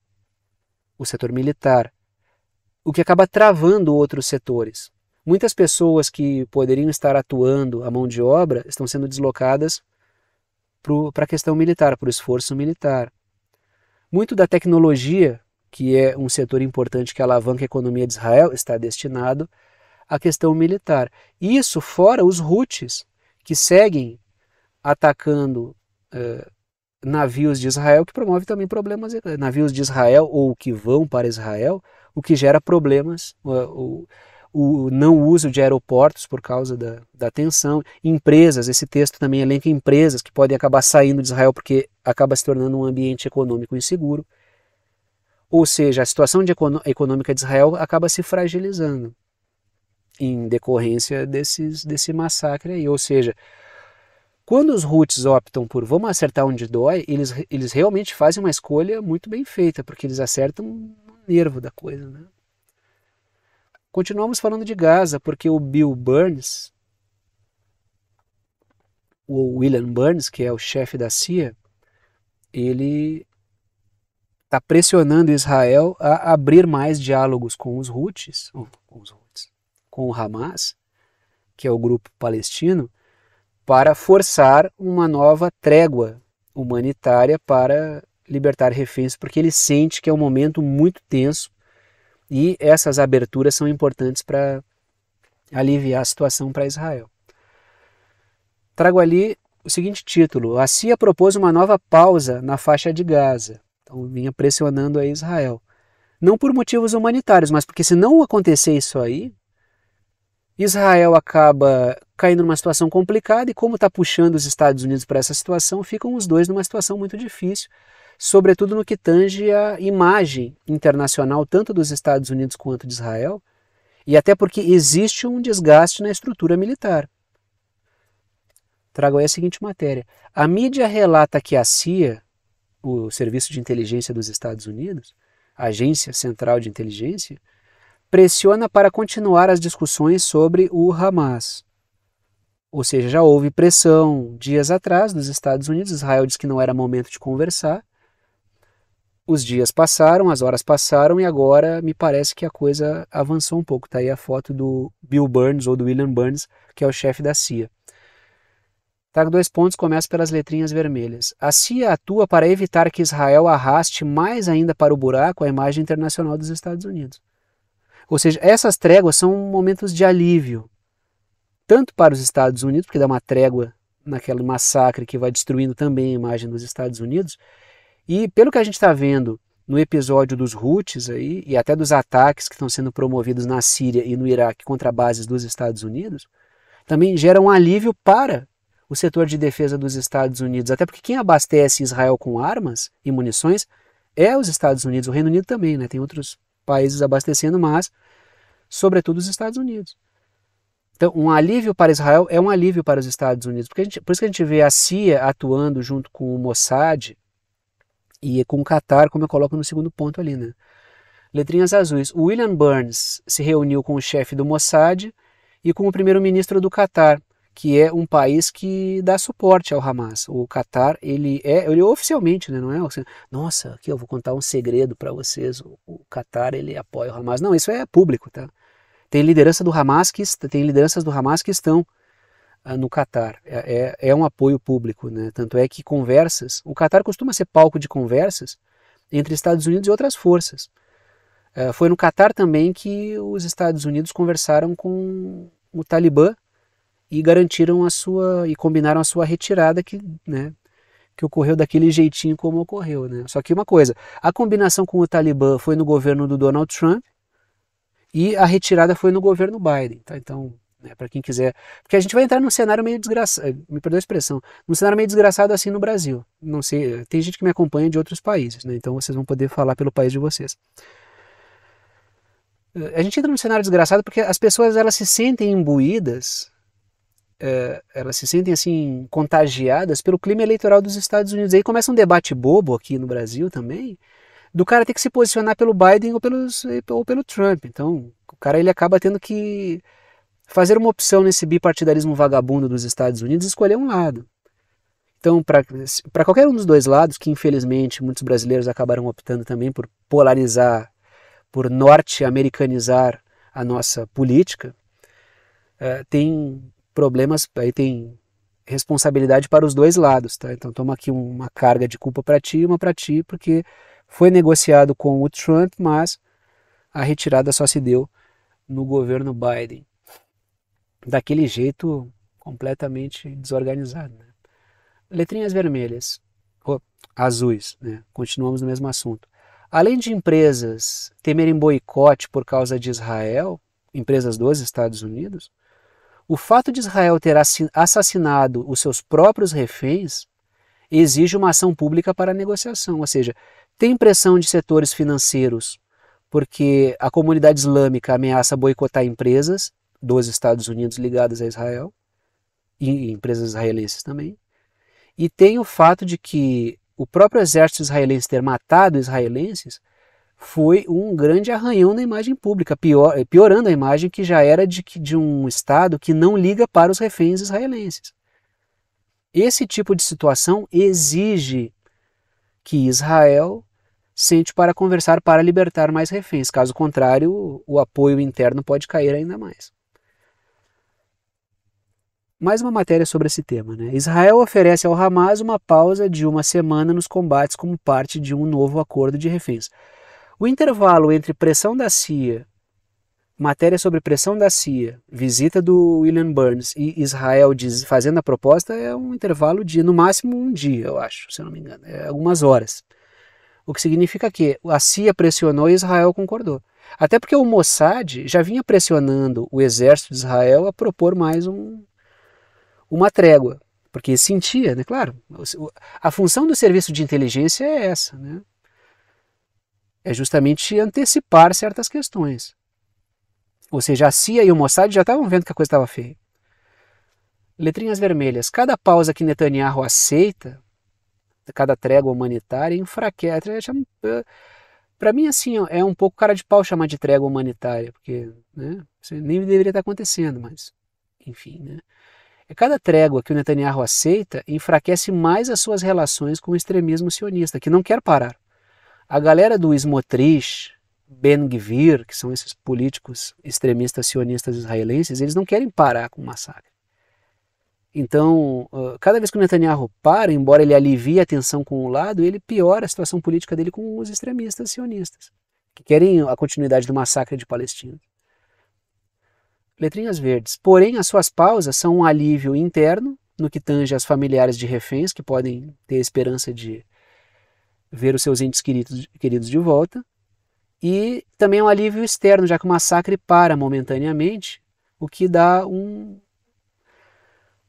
o setor militar, o que acaba travando outros setores. Muitas pessoas que poderiam estar atuando a mão de obra estão sendo deslocadas para a questão militar, para o esforço militar. Muito da tecnologia, que é um setor importante que alavanca a economia de Israel, está destinado à questão militar. Isso fora os Houthis, que seguem atacando navios de Israel, que promove também problemas, navios de Israel ou que vão para Israel, o que gera problemas, o não uso de aeroportos por causa da tensão, empresas, esse texto também elenca empresas que podem acabar saindo de Israel porque acaba se tornando um ambiente econômico inseguro, ou seja, a situação econômica de Israel acaba se fragilizando em decorrência desse massacre aí, ou seja, quando os Houthis optam por vamos acertar onde dói, eles realmente fazem uma escolha muito bem feita, porque eles acertam o nervo da coisa, né? Continuamos falando de Gaza, porque o Bill Burns, o William Burns, que é o chefe da CIA, ele está pressionando Israel a abrir mais diálogos com os Houthis, com o Hamas, que é o grupo palestino, para forçar uma nova trégua humanitária para libertar reféns, porque ele sente que é um momento muito tenso e essas aberturas são importantes para aliviar a situação para Israel. Trago ali o seguinte título: a CIA propôs uma nova pausa na faixa de Gaza. Então vinha pressionando a Israel. Não por motivos humanitários, mas porque se não acontecer isso aí, Israel acaba caindo numa situação complicada e como está puxando os Estados Unidos para essa situação, ficam os dois numa situação muito difícil, sobretudo no que tange a imagem internacional tanto dos Estados Unidos quanto de Israel, e até porque existe um desgaste na estrutura militar. Trago aí a seguinte matéria. A mídia relata que a CIA, o Serviço de Inteligência dos Estados Unidos, a Agência Central de Inteligência, pressiona para continuar as discussões sobre o Hamas. Ou seja, já houve pressão dias atrás dos Estados Unidos, Israel disse que não era momento de conversar, os dias passaram, as horas passaram e agora me parece que a coisa avançou um pouco. Está aí a foto do Bill Burns ou do William Burns, que é o chefe da CIA. Trago 2 pontos, começo pelas letrinhas vermelhas. A CIA atua para evitar que Israel arraste mais ainda para o buraco a imagem internacional dos Estados Unidos. Ou seja, essas tréguas são momentos de alívio, tanto para os Estados Unidos, porque dá uma trégua naquele massacre que vai destruindo também a imagem dos Estados Unidos, e pelo que a gente está vendo no episódio dos Houthis aí, e até dos ataques que estão sendo promovidos na Síria e no Iraque contra bases dos Estados Unidos, também gera um alívio para o setor de defesa dos Estados Unidos, até porque quem abastece Israel com armas e munições é os Estados Unidos, o Reino Unido também, né? Tem outros países abastecendo, mas sobretudo os Estados Unidos. Então, um alívio para Israel é um alívio para os Estados Unidos, por isso que a gente vê a CIA atuando junto com o Mossad e com o Qatar, como eu coloco no segundo ponto ali, né? Letrinhas azuis. O William Burns se reuniu com o chefe do Mossad e com o primeiro-ministro do Catar, que é um país que dá suporte ao Hamas. O Catar, ele oficialmente, né, não é? Nossa, aqui eu vou contar um segredo para vocês. O Catar, ele apoia o Hamas. Não, isso é público, tá? Tem lideranças do Hamas que estão no Catar. É um apoio público, né? Tanto é que o Catar costuma ser palco de conversas entre Estados Unidos e outras forças. Foi no Catar também que os Estados Unidos conversaram com o Talibã e combinaram a sua retirada que ocorreu daquele jeitinho como ocorreu, né? Só que uma coisa, a combinação com o Talibã foi no governo do Donald Trump e a retirada foi no governo Biden, tá? Então, né, para quem quiser, porque a gente vai entrar num cenário meio desgraçado, me perdoa a expressão, num cenário meio desgraçado assim no Brasil. Não sei, tem gente que me acompanha de outros países, né? Então vocês vão poder falar pelo país de vocês. A gente entra num cenário desgraçado porque as pessoas elas se sentem imbuídas, elas se sentem assim contagiadas pelo clima eleitoral dos Estados Unidos. Aí começa um debate bobo aqui no Brasil também, do cara ter que se posicionar pelo Biden ou pelo Trump. Então o cara ele acaba tendo que fazer uma opção nesse bipartidarismo vagabundo dos Estados Unidos e escolher um lado. Então, para qualquer um dos dois lados, que infelizmente muitos brasileiros acabaram optando também por polarizar, por norte-americanizar a nossa política, tem problemas, aí tem responsabilidade para os dois lados, tá? Então toma aqui uma carga de culpa para ti e uma para ti, porque foi negociado com o Trump, mas a retirada só se deu no governo Biden. Daquele jeito completamente desorganizado, né? Letrinhas vermelhas, azuis, né? Continuamos no mesmo assunto. Além de empresas temerem boicote por causa de Israel, empresas dos Estados Unidos, o fato de Israel ter assassinado os seus próprios reféns exige uma ação pública para a negociação, ou seja, tem pressão de setores financeiros porque a comunidade islâmica ameaça boicotar empresas dos Estados Unidos ligadas a Israel, e empresas israelenses também, e tem o fato de que o próprio exército israelense ter matado israelenses foi um grande arranhão na imagem pública, piorando a imagem que já era de um Estado que não liga para os reféns israelenses. Esse tipo de situação exige que Israel sente para conversar para libertar mais reféns. Caso contrário, o apoio interno pode cair ainda mais. Mais uma matéria sobre esse tema, né? Israel oferece ao Hamas uma pausa de uma semana nos combates como parte de um novo acordo de reféns. O intervalo entre pressão da CIA, matéria sobre pressão da CIA, visita do William Burns e Israel fazendo a proposta é um intervalo de no máximo um dia, eu acho, se eu não me engano, algumas horas. O que significa que a CIA pressionou e Israel concordou. Até porque o Mossad já vinha pressionando o exército de Israel a propor mais uma trégua, porque sentia, né? Claro, a função do serviço de inteligência é essa, né? É justamente antecipar certas questões. Ou seja, a CIA e o Mossad já estavam vendo que a coisa estava feia. Letrinhas vermelhas. Cada pausa que Netanyahu aceita, cada trégua humanitária, enfraquece. Para mim, assim, é um pouco cara de pau chamar de trégua humanitária, porque né, isso nem deveria estar acontecendo, mas enfim, né? Cada trégua que o Netanyahu aceita enfraquece mais as suas relações com o extremismo sionista, que não quer parar. A galera do Smotrich, Ben-Gvir, que são esses políticos extremistas sionistas israelenses, eles não querem parar com o massacre. Então, cada vez que o Netanyahu para, embora ele alivie a tensão com um lado, ele piora a situação política dele com os extremistas sionistas, que querem a continuidade do massacre de palestinos. Letrinhas verdes. Porém, as suas pausas são um alívio interno no que tange aos familiares de reféns, que podem ter a esperança de ver os seus entes queridos de volta, e também é um alívio externo, já que o massacre para momentaneamente, o que dá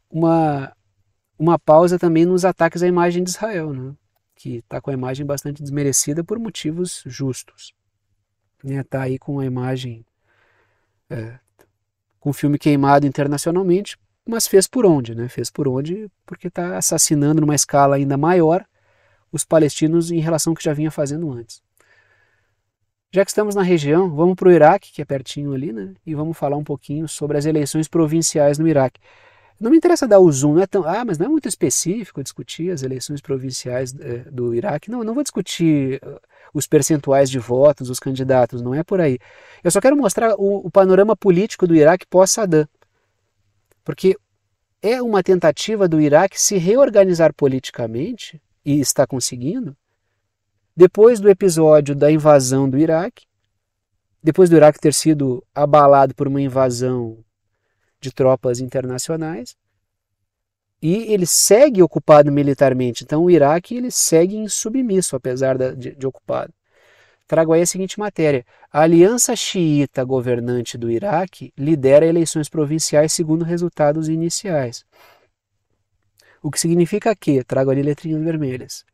uma pausa também nos ataques à imagem de Israel, né? Que está com a imagem bastante desmerecida por motivos justos. Está aí com a imagem... com o filme queimado internacionalmente, mas fez por onde, né? Fez por onde porque está assassinando numa escala ainda maior os palestinos em relação ao que já vinha fazendo antes. Já que estamos na região, vamos para o Iraque, que é pertinho ali, né? E vamos falar um pouquinho sobre as eleições provinciais no Iraque. Não me interessa dar o zoom, não é tão, mas não é muito específico discutir as eleições provinciais do Iraque. Não, eu não vou discutir os percentuais de votos, os candidatos, não é por aí. Eu só quero mostrar o panorama político do Iraque pós-Saddam, porque é uma tentativa do Iraque se reorganizar politicamente, e está conseguindo, depois do episódio da invasão do Iraque, depois do Iraque ter sido abalado por uma invasão de tropas internacionais, e ele segue ocupado militarmente. Então o Iraque ele segue insubmisso, apesar de ocupado. Trago aí a seguinte matéria. A aliança xiita governante do Iraque lidera eleições provinciais segundo resultados iniciais. O que significa que, trago ali letrinhas vermelhas,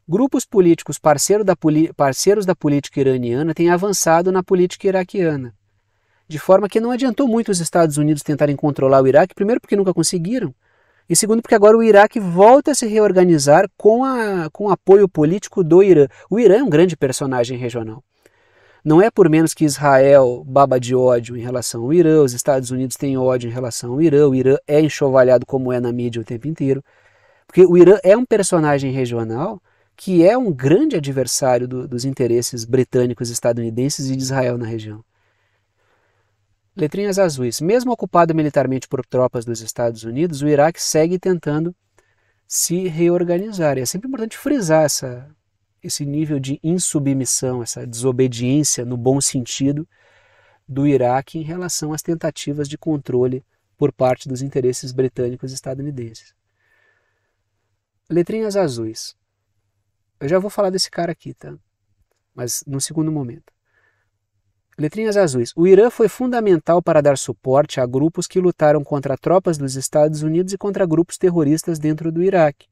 grupos políticos parceiros da política iraniana têm avançado na política iraquiana, de forma que não adiantou muito os Estados Unidos tentarem controlar o Iraque, primeiro porque nunca conseguiram, e segundo porque agora o Iraque volta a se reorganizar com o apoio político do Irã. O Irã é um grande personagem regional. Não é por menos que Israel baba de ódio em relação ao Irã, os Estados Unidos têm ódio em relação ao Irã, o Irã é enxovalhado como é na mídia o tempo inteiro, porque o Irã é um personagem regional que é um grande adversário dos interesses britânicos, estadunidenses e de Israel na região. Letrinhas azuis. Mesmo ocupado militarmente por tropas dos Estados Unidos, o Iraque segue tentando se reorganizar. E é sempre importante frisar esse nível de insubmissão, essa desobediência no bom sentido do Iraque em relação às tentativas de controle por parte dos interesses britânicos e estadunidenses. Letrinhas azuis. Eu já vou falar desse cara aqui, tá? Mas no segundo momento. Letrinhas azuis. O Irã foi fundamental para dar suporte a grupos que lutaram contra tropas dos Estados Unidos e contra grupos terroristas dentro do Iraque.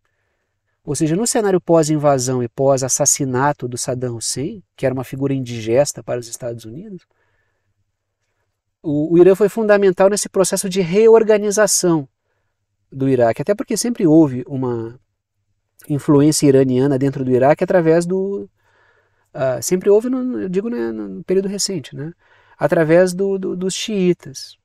Ou seja, no cenário pós-invasão e pós-assassinato do Saddam Hussein, que era uma figura indigesta para os Estados Unidos, o Irã foi fundamental nesse processo de reorganização do Iraque, até porque sempre houve uma influência iraniana dentro do Iraque através sempre houve, eu digo no período recente, né? Através dos xiitas,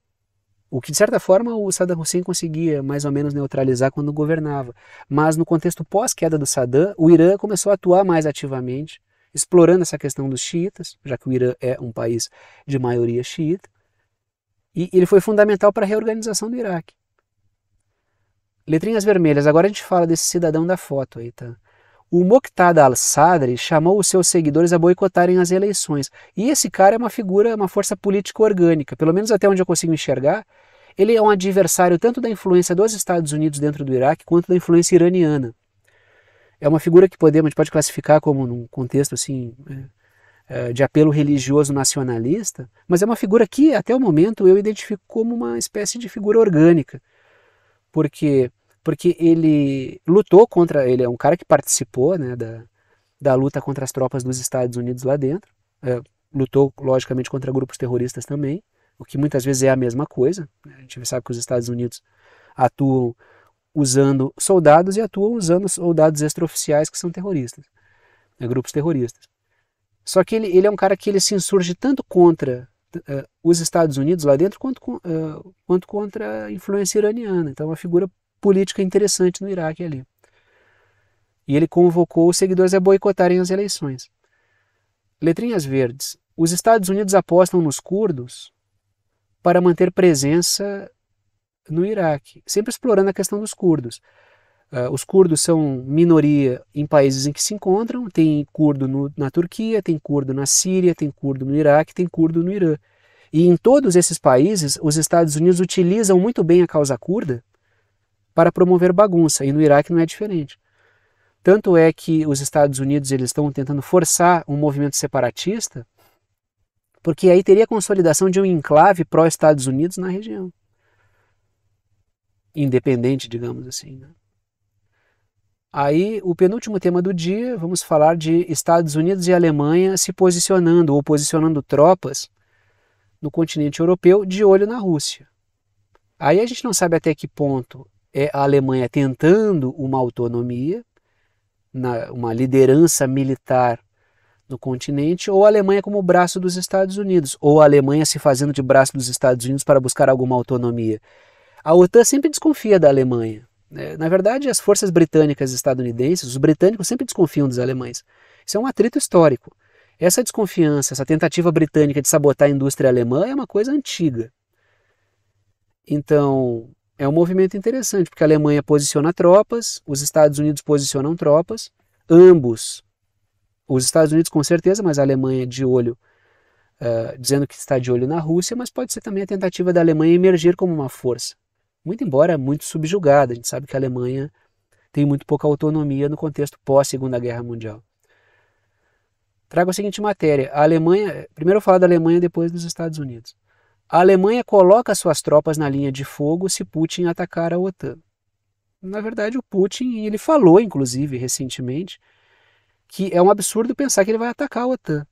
o que de certa forma o Saddam Hussein conseguia mais ou menos neutralizar quando governava. Mas no contexto pós-queda do Saddam, o Irã começou a atuar mais ativamente, explorando essa questão dos xiitas, já que o Irã é um país de maioria xiita, e ele foi fundamental para a reorganização do Iraque. Letrinhas vermelhas, agora a gente fala desse cidadão da foto aí, tá? O Muqtada al-Sadri chamou os seus seguidores a boicotarem as eleições. E esse cara é uma figura, uma força política orgânica, pelo menos até onde eu consigo enxergar. Ele é um adversário tanto da influência dos Estados Unidos dentro do Iraque, quanto da influência iraniana. É uma figura que a gente pode classificar como num contexto assim, de apelo religioso nacionalista, mas é uma figura que, até o momento, eu identifico como uma espécie de figura orgânica. Porque ele lutou contra, ele é um cara que participou, né, da luta contra as tropas dos Estados Unidos lá dentro, lutou logicamente contra grupos terroristas também, o que muitas vezes é a mesma coisa, né? A gente sabe que os Estados Unidos atuam usando soldados e atuam usando soldados extraoficiais que são terroristas, né, grupos terroristas. Só que ele é um cara que ele se insurge tanto contra os Estados Unidos lá dentro quanto contra a influência iraniana. Então é uma figura política interessante no Iraque ali. E ele convocou os seguidores a boicotarem as eleições. Letrinhas verdes. Os Estados Unidos apostam nos curdos para manter presença no Iraque, sempre explorando a questão dos curdos. Os curdos são minoria em países em que se encontram, tem curdo na Turquia, tem curdo na Síria, tem curdo no Iraque, tem curdo no Irã. E em todos esses países, os Estados Unidos utilizam muito bem a causa curda para promover bagunça, e no Iraque não é diferente. Tanto é que os Estados Unidos eles estão tentando forçar um movimento separatista, porque aí teria a consolidação de um enclave pró-Estados Unidos na região. Independente, digamos assim, né? Aí, o penúltimo tema do dia, vamos falar de Estados Unidos e Alemanha se posicionando ou posicionando tropas no continente europeu de olho na Rússia. Aí a gente não sabe até que ponto é a Alemanha tentando uma autonomia, uma liderança militar no continente, ou a Alemanha como braço dos Estados Unidos, ou a Alemanha se fazendo de braço dos Estados Unidos para buscar alguma autonomia. A OTAN sempre desconfia da Alemanha. Na verdade, as forças britânicas e estadunidenses, os britânicos sempre desconfiam dos alemães. Isso é um atrito histórico. Essa desconfiança, essa tentativa britânica de sabotar a indústria alemã é uma coisa antiga. Então, é um movimento interessante, porque a Alemanha posiciona tropas, os Estados Unidos posicionam tropas, ambos, os Estados Unidos com certeza, mas a Alemanha de olho, dizendo que está de olho na Rússia, mas pode ser também a tentativa da Alemanha emergir como uma força. Muito embora muito subjugada, a gente sabe que a Alemanha tem muito pouca autonomia no contexto pós-Segunda Guerra Mundial. Trago a seguinte matéria, a Alemanha, primeiro eu falo da Alemanha, depois dos Estados Unidos. A Alemanha coloca suas tropas na linha de fogo se Putin atacar a OTAN. Na verdade, o Putin, ele falou, inclusive, recentemente, que é um absurdo pensar que ele vai atacar a OTAN.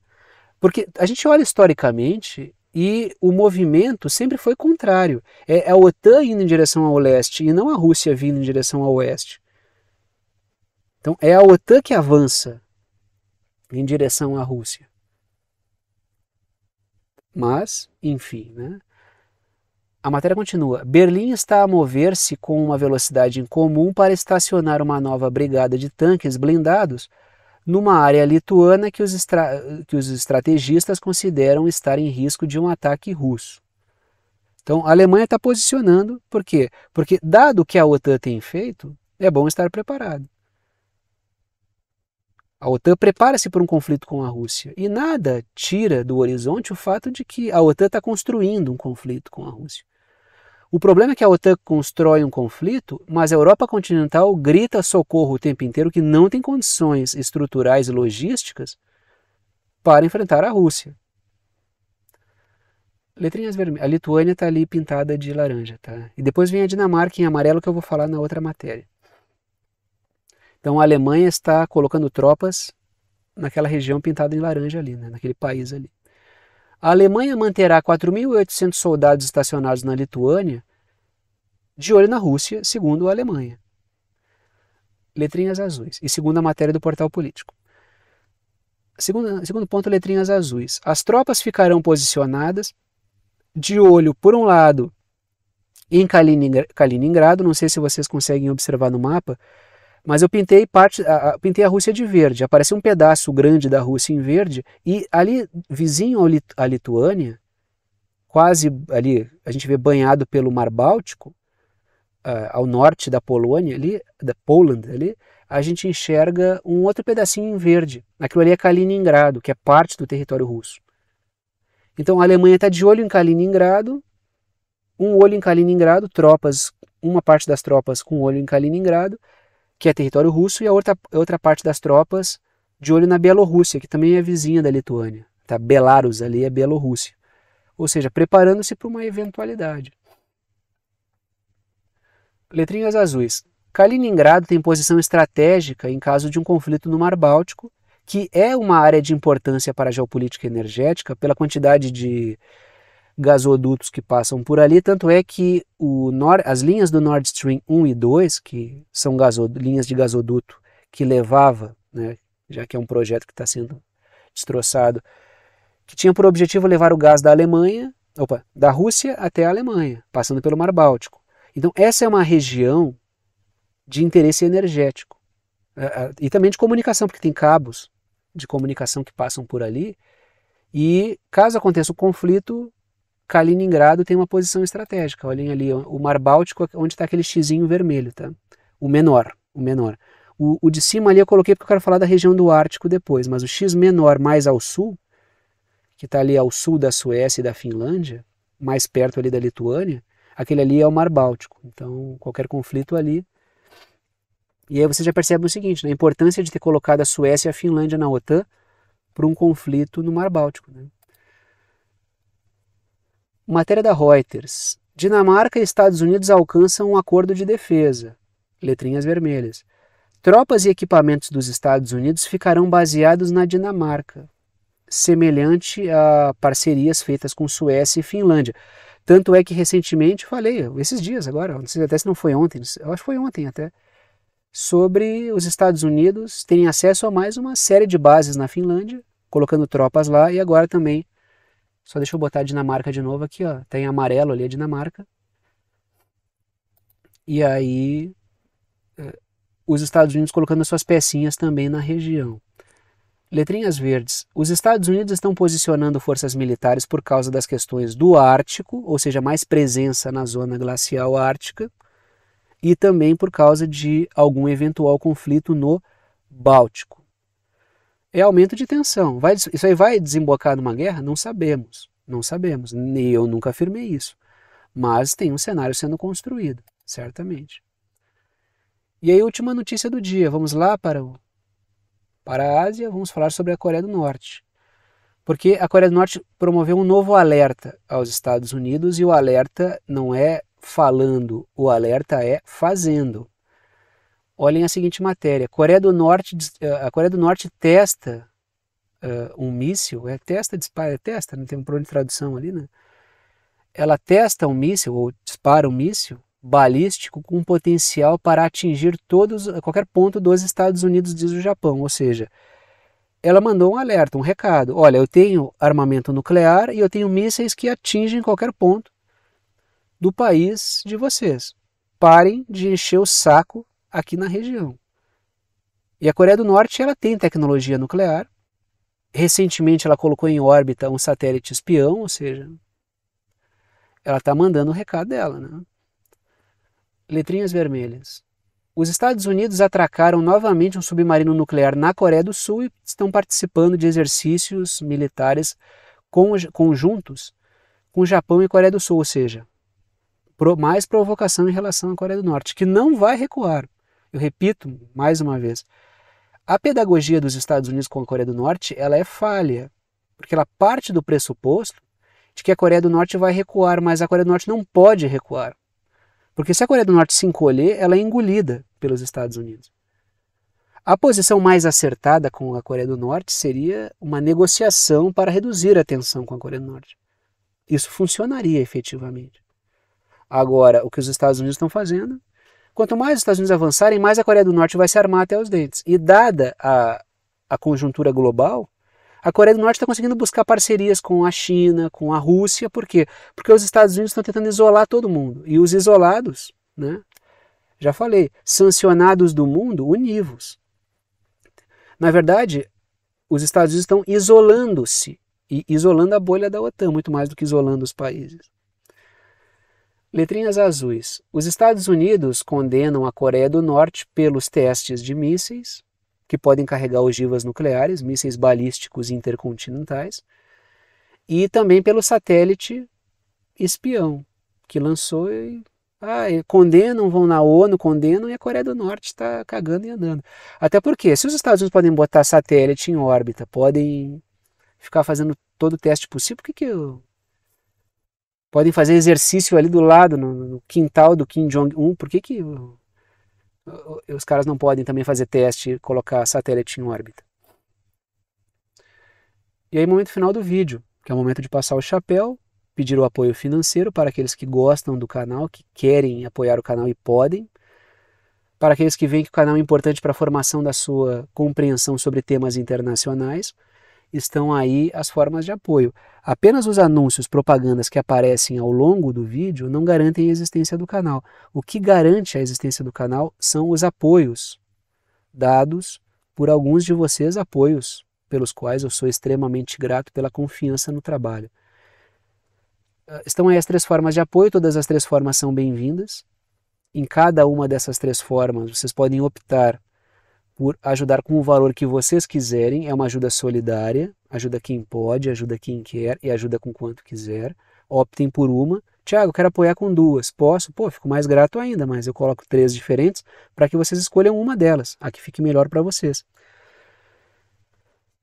Porque a gente olha historicamente e o movimento sempre foi contrário. É a OTAN indo em direção ao leste e não a Rússia vindo em direção ao oeste. Então é a OTAN que avança em direção à Rússia. Mas, enfim, né? A matéria continua. Berlim está a mover-se com uma velocidade incomum para estacionar uma nova brigada de tanques blindados numa área lituana que os estrategistas consideram estar em risco de um ataque russo. Então, a Alemanha está posicionando, por quê? Porque, dado o que a OTAN tem feito, é bom estar preparado. A OTAN prepara-se para um conflito com a Rússia, e nada tira do horizonte o fato de que a OTAN está construindo um conflito com a Rússia. O problema é que a OTAN constrói um conflito, mas a Europa continental grita socorro o tempo inteiro que não tem condições estruturais e logísticas para enfrentar a Rússia. Letrinhas vermelhas. A Lituânia está ali pintada de laranja, tá? E depois vem a Dinamarca em amarelo, que eu vou falar na outra matéria. Então a Alemanha está colocando tropas naquela região pintada em laranja ali, né? Naquele país ali. A Alemanha manterá 4.800 soldados estacionados na Lituânia de olho na Rússia, segundo a Alemanha. Letrinhas azuis. E segundo a matéria do Portal Político. Segundo ponto, letrinhas azuis. As tropas ficarão posicionadas de olho, por um lado, em Kaliningrado. Não sei se vocês conseguem observar no mapa, mas eu pintei a Rússia de verde. Apareceu um pedaço grande da Rússia em verde e ali, vizinho à Lituânia, quase ali, a gente vê banhado pelo Mar Báltico, ao norte da Polônia, ali, da Poland, ali, a gente enxerga um outro pedacinho em verde. Aquilo ali é Kaliningrado, que é parte do território russo. Então a Alemanha está de olho em Kaliningrado, um olho em Kaliningrado, uma parte das tropas com olho em Kaliningrado, que é território russo, e a outra parte das tropas de olho na Bielorrússia, que também é vizinha da Lituânia. Tá? Belarus ali é Bielorrússia. Ou seja, preparando-se para uma eventualidade. Letrinhas azuis. Kaliningrado tem posição estratégica em caso de um conflito no Mar Báltico, que é uma área de importância para a geopolítica energética pela quantidade de gasodutos que passam por ali, tanto é que as linhas do Nord Stream 1 e 2, que são linhas de gasoduto que levava, né, já que é um projeto que está sendo destroçado, que tinha por objetivo levar o gás da Rússia até a Alemanha, passando pelo Mar Báltico. Então essa é uma região de interesse energético e também de comunicação, porque tem cabos de comunicação que passam por ali, e caso aconteça o conflito, Kaliningrado tem uma posição estratégica. Olhem ali, o Mar Báltico, onde está aquele xizinho vermelho, tá? O menor. O de cima ali eu coloquei porque eu quero falar da região do Ártico depois, mas o X menor mais ao sul, que está ali ao sul da Suécia e da Finlândia, mais perto ali da Lituânia, aquele ali é o Mar Báltico. Então, qualquer conflito ali. E aí você já percebe o seguinte, né? A importância de ter colocado a Suécia e a Finlândia na OTAN para um conflito no Mar Báltico, né? Matéria da Reuters. Dinamarca e Estados Unidos alcançam um acordo de defesa. Letrinhas vermelhas. Tropas e equipamentos dos Estados Unidos ficarão baseados na Dinamarca, semelhante a parcerias feitas com Suécia e Finlândia. Tanto é que recentemente, falei, esses dias agora, não sei até se não foi ontem, eu acho que foi ontem até, sobre os Estados Unidos terem acesso a mais uma série de bases na Finlândia, colocando tropas lá, e agora também, só deixa eu botar a Dinamarca de novo aqui, ó, tem amarelo ali a Dinamarca, e aí os Estados Unidos colocando suas pecinhas também na região. Letrinhas verdes. Os Estados Unidos estão posicionando forças militares por causa das questões do Ártico, ou seja, mais presença na zona glacial ártica, e também por causa de algum eventual conflito no Báltico. É aumento de tensão. Isso aí vai desembocar numa guerra? Não sabemos. Não sabemos. Eu nunca afirmei isso. Mas tem um cenário sendo construído, certamente. E aí, última notícia do dia. Vamos lá para a Ásia, vamos falar sobre a Coreia do Norte. Porque a Coreia do Norte promoveu um novo alerta aos Estados Unidos, e o alerta não é falando, o alerta é fazendo. Olhem a seguinte matéria: a Coreia do Norte testa um míssil, testa, não tem um problema de tradução ali, né? Ela testa um míssil, ou dispara um míssil balístico com potencial para atingir qualquer ponto dos Estados Unidos, diz o Japão. Ou seja, ela mandou um alerta, um recado. Olha, eu tenho armamento nuclear e eu tenho mísseis que atingem qualquer ponto do país de vocês. Parem de encher o saco aqui na região. E a Coreia do Norte, ela tem tecnologia nuclear. Recentemente ela colocou em órbita um satélite espião, ou seja, ela está mandando o recado dela, né? Letrinhas vermelhas. Os Estados Unidos atracaram novamente um submarino nuclear na Coreia do Sul e estão participando de exercícios militares conjuntos com o Japão e Coreia do Sul, ou seja, mais provocação em relação à Coreia do Norte, que não vai recuar. Eu repito mais uma vez, a pedagogia dos Estados Unidos com a Coreia do Norte, ela é falha, porque ela parte do pressuposto de que a Coreia do Norte vai recuar, mas a Coreia do Norte não pode recuar. Porque se a Coreia do Norte se encolher, ela é engolida pelos Estados Unidos. A posição mais acertada com a Coreia do Norte seria uma negociação para reduzir a tensão com a Coreia do Norte. Isso funcionaria efetivamente. Agora, o que os Estados Unidos estão fazendo, quanto mais os Estados Unidos avançarem, mais a Coreia do Norte vai se armar até os dentes. E dada a conjuntura global, a Coreia do Norte está conseguindo buscar parcerias com a China, com a Rússia. Por quê? Porque os Estados Unidos estão tentando isolar todo mundo. E os isolados, né? Já falei, sancionados do mundo, univos. Na verdade, os Estados Unidos estão isolando-se e isolando a bolha da OTAN, muito mais do que isolando os países. Letrinhas azuis. Os Estados Unidos condenam a Coreia do Norte pelos testes de mísseis, que podem carregar ogivas nucleares, mísseis balísticos intercontinentais, e também pelo satélite espião, que lançou e condenam, vão na ONU, condenam, e a Coreia do Norte está cagando e andando. Até porque, se os Estados Unidos podem botar satélite em órbita, podem ficar fazendo todo o teste possível, por que podem fazer exercício ali do lado, no quintal do Kim Jong-un, por que os caras não podem também fazer teste e colocar satélite em órbita? E aí, momento final do vídeo, que é o momento de passar o chapéu, pedir o apoio financeiro para aqueles que gostam do canal, que querem apoiar o canal e podem, para aqueles que veem que o canal é importante para a formação da sua compreensão sobre temas internacionais. Estão aí as formas de apoio. Apenas os anúncios, propagandas que aparecem ao longo do vídeo não garantem a existência do canal. O que garante a existência do canal são os apoios dados por alguns de vocês, apoios pelos quais eu sou extremamente grato pela confiança no trabalho. Estão aí as 3 formas de apoio, todas as 3 formas são bem-vindas. Em cada uma dessas 3 formas, vocês podem optar por ajudar com o valor que vocês quiserem. É uma ajuda solidária, ajuda quem pode, ajuda quem quer e ajuda com quanto quiser. Optem por uma. Tiago, eu quero apoiar com 2. Posso? Pô, fico mais grato ainda, mas eu coloco 3 diferentes para que vocês escolham uma delas, a que fique melhor para vocês.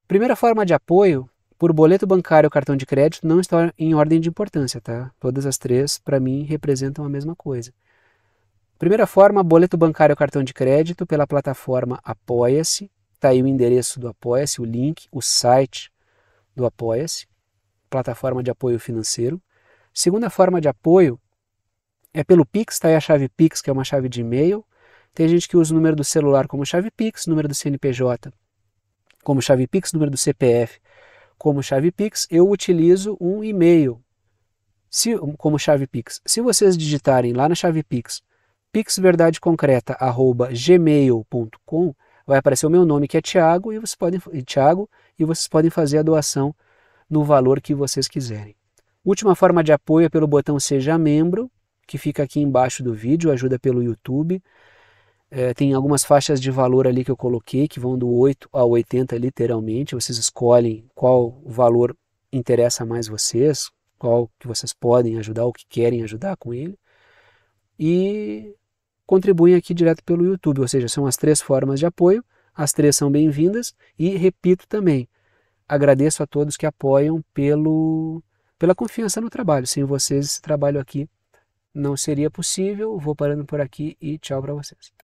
Primeira forma de apoio, por boleto bancário ou cartão de crédito, não está em ordem de importância, tá? Todas as 3, para mim, representam a mesma coisa. Primeira forma, boleto bancário ou cartão de crédito pela plataforma Apoia-se. Está aí o endereço do Apoia-se, o link, o site do Apoia-se, plataforma de apoio financeiro. Segunda forma de apoio é pelo Pix, está aí a chave Pix, que é uma chave de e-mail. Tem gente que usa o número do celular como chave Pix, número do CNPJ como chave Pix, número do CPF como chave Pix, eu utilizo um e-mail como chave Pix. Se vocês digitarem lá na chave Pix, pixverdadeconcreta@gmail.com, vai aparecer o meu nome, que é Thiago, e vocês podem fazer a doação no valor que vocês quiserem. Última forma de apoio é pelo botão Seja Membro, que fica aqui embaixo do vídeo, ajuda pelo YouTube. Tem algumas faixas de valor ali que eu coloquei, que vão do 8 a 80 literalmente. Vocês escolhem qual valor interessa mais vocês, qual que vocês podem ajudar ou que querem ajudar com ele. E contribuem aqui direto pelo YouTube, ou seja, são as 3 formas de apoio, as 3 são bem-vindas e repito também, agradeço a todos que apoiam pela confiança no trabalho. Sem vocês esse trabalho aqui não seria possível. Vou parando por aqui e tchau para vocês.